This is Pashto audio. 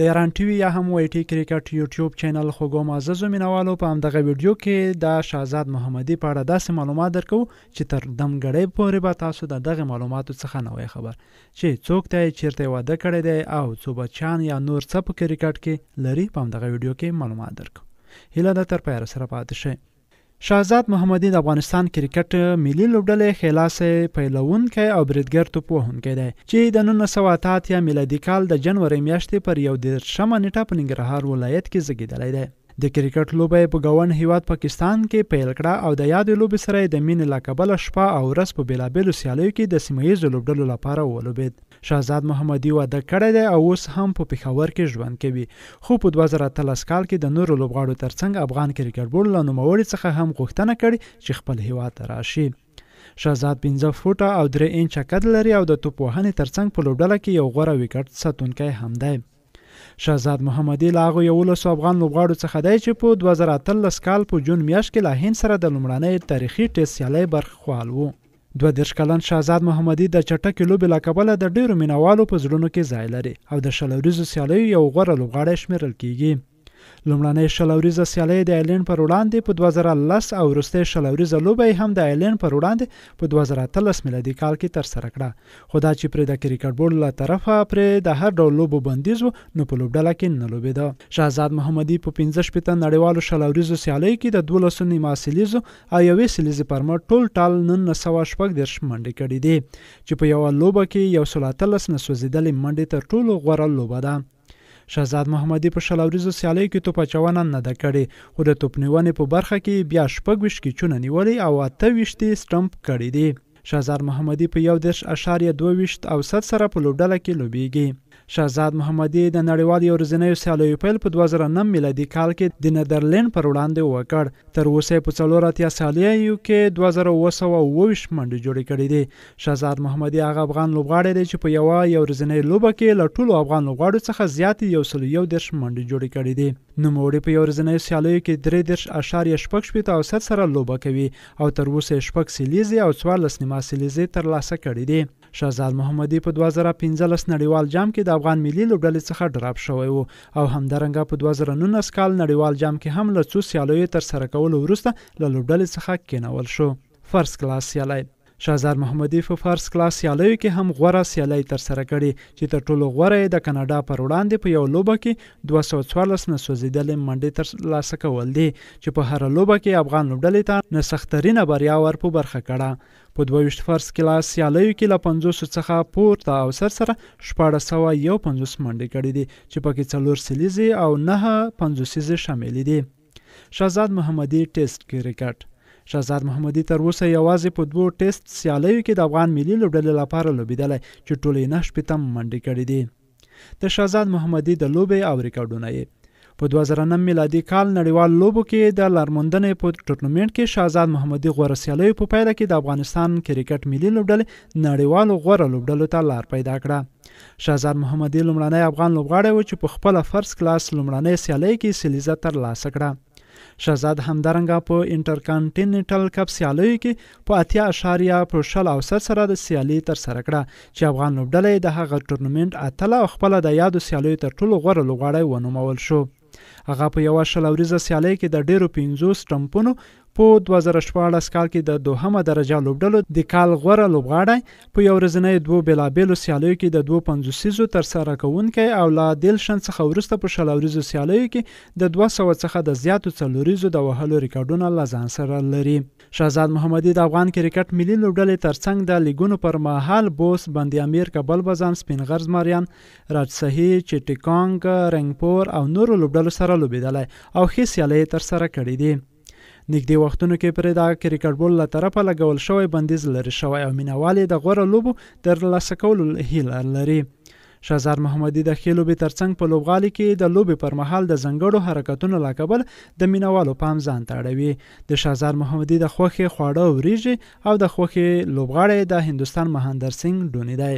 د ایران ټي وي یا هم وای ټي کرکټ یوټیوب چینل خوږو معززو مینوالو په همدغه ویډیو کې د شهزاد محمدي په اړه داسې معلومات درکو چې تر دمګړۍ پورې به تاسو د دغه معلوماتو څخه نه وای خبر چې څوک دی، چیرته واده کړی دی او څو بچیان یا نور څه په کرکټ کې لري. په همدغه ویډیو کې معلومات درکو. هیله ده تر پایه سره پاتې شئ. شهزاد محمدي د افغانستان کرکټ ملي لوبډلې خلاصې پیلوونکی او بریدګر توپ وهونکی دی چې د 1988 میلادي کال د جنوري میاشتې پر 11 نیټه په ننګرهار ولایت کې زیږیدلی دی. د کرکټ لوبه په ګاونډ هیواد پاکستان کې پیل کړه او د یادې لوبې سره د مینې له کبله شپه او ورځ په بېلابېلو سیالیو کې د سیمه ییزو لوبډلو لپاره ولوبېد. شهزاد محمدي واده کړی دی او اوس هم په پېښور کې ژوند کوي، خو په 2013 کال کې د نورو لوبغاړو ترڅنګ افغان کرکټ بورډ له نوموړي څخه هم غوښتنه کړې چې خپل هیواد ته راشي. شهزاد 15 فوټه او 3 انچه قد لري او د توپ وهنې ترڅنګ په لوبډله کې یو غوره ویکټ ساتونکی هم دی. شهزاد محمدي له هغو 11 افغان لوبغاړو څخه دی چې په 2013 کال په جون میاشت کې له هند سره د لومړنۍ تاریخي ټیسټ سیالۍ برخوال و. 32 کلن شهزاد محمدي د چټکې لوبې له کبله د ډیرو مینوالو په زړونو کې ځای لري او د شلوریزو سیالیو یو غوره لوبغاړی شمیرل کیږي. لومړنۍ شلوریزه سیالۍ د ایرلینډ پر وړاندې په 2010 او وروستۍ شلوریزه لوبه هم د ایرلینډ پر وړاندې په 2013 میلادي کال کې ترسره کړه، خو دا چې پرې د کرکټ بورډ له طرفه پرې د هر ډول لوبو بندیز و نو په لوبډله کې نه لوبېده. شهزاد محمدي په 15 نړیوالو شلوریزو سیالیو کې د 12 نیمه سیلیزو او یوې سیلیزې پر مټ ټول 1914 منډې کړې دي چې په یوه لوبه کې 113 نسوځېدلې منډې تر ټولو غوره لوبه ده. شهزاد محمدي په شلوریزو سیالیو کې توپ اچونه نه ده کړې، خو د توپ نیونې په برخه کې بیا 26 کیچونه نیولي او 28 سټمپ کړي دي. شهزاد محمدي په 1.22 اوسط سره په لوبډله کې لوبیږي. شهزاد محمدي د نړیوال یو ورځنیو سیالیو پیل په 2009 میلادي کال کې د نیدرلند پر وړاندې وکړ. تر اوسه په 4 سیالیو کې 2920 منډې جوړې کړې دي. شهزاد محمدي هغه افغان لوبغاړی دی چې په یو ورځنۍ لوبه کې له ټولو افغان لوبغاړو څخه زیاتې 111 منډې جوړې کړې دي. نوموړی په یو ورځنیو سیالیو کې 3.8 اوسط سره لوبه کوي او تر اوسه 6 سیلیزې او 14 نیمه سیلیزې ترلاسه کړې دي. شهزاد محمدي په 2015 نړیوال جام کې د افغان ملي لوبډلې څخه ډراپ شوی وو او همدارنګه په 2019 کال نړیوال جام کې هم له څو سیالیو تر سره کولو وروسته له لوبډلې څخه کېنول شو. فرست کلاس سیالۍ شهزاد محمدي په فرست کلاس سیالیو کې هم غوره سیالۍ تر سره کړي چې تر ټولو غوره د کاناډا پر وړاندې په یو لوبه کې 214 نسوځېدلې منډې ترلاسه کول دي چې په هر لوبه کې افغان لوبډلې ته نه سخترینه بریا ور په برخه کړه. په 22 فرست کلاس سیالیو کې له 50 څخه پورته او سر سره 1451 منډې کړې دي چې پکې 4 سیلیزې او 9 50 شامل دي. شهزاد محمدي ټیسټ کرکټ شهزاد محمدي تر اوسه یوازې په 2 ټیسټ سیالیو کې د افغان ملي لوبډلې لپاره لوبېدلی چې ټولې 9 منډې کړې دي. د شهزاد محمدي د لوبې او ریکارډونه یې په 2009 میلادي کال نړیوال لوبو کې د لارموندنې په ټورنمنټ کې شهزاد محمدي غوره سیالیو په پایله کې د افغانستان کرکټ ملي لوبډلې نړیوالو غوره لوبډلو ته لار پیدا کړه. شهزاد محمدي لومړنی افغان لوبغاړی و چې په خپله فرست کلاس لومړنۍ سیالۍ کې سیلیزه ترلاسه کړه. شهزاد همدارنګه په انټرکانټیننټل کپ سیالیو کې په 8.0 اوسط سره د سیالي تر سره کړه چې افغان لوبډلې د هغه ټورنمنټ اتله او خپله د یادو سیالیو تر ټولو غوره لوبغاړی ونومول شو. هغه په یوه شلوریزه سیالۍ کې د ډیرو 50 سټمپونو په 2014 کال کې د دوهمه درجه لوبډلو د کال غوره لوبغاړی په یو ورځنۍ 2 بېلابېلو سیالیو کې د 250 تر سره کوونکی او له دیلشن څخه وروسته په شلوریزو سیالیو کې د 200 څخه د زیاتو څلوریزو د وهلو ریکارډونه له ځان سره لري. شهزاد محمدي د افغان کرکټ ملي لوبډلې ترڅنګ د لیګونو پر مهال بوس، بندي امیر، کابل بازان، سپین غر زمریان، راجساهي، چټیکانګ، رنګپور او نورو لوبډلو سره لوبېدلی او ښې سیالۍ تر سره کړې دي. نږدې وختونو کې پرې د کرکټ بورډ له طرفه لګول شوی بندیز لرې شوی او مینوال یې د غوره لوبو ترلاسه کولو هیله لري. شهزاد محمدي د ښې لوبې ترڅنګ په لوبغالي کې د لوبې پر مهال د ځانګړو حرکتونو له کبله د مینوالو پام ځان ته اړوي. د شهزاد محمدي د خوښې خواړه وریژې او د خوښې لوبغاړی د هندوستان مهندر سنګ ډوني دی.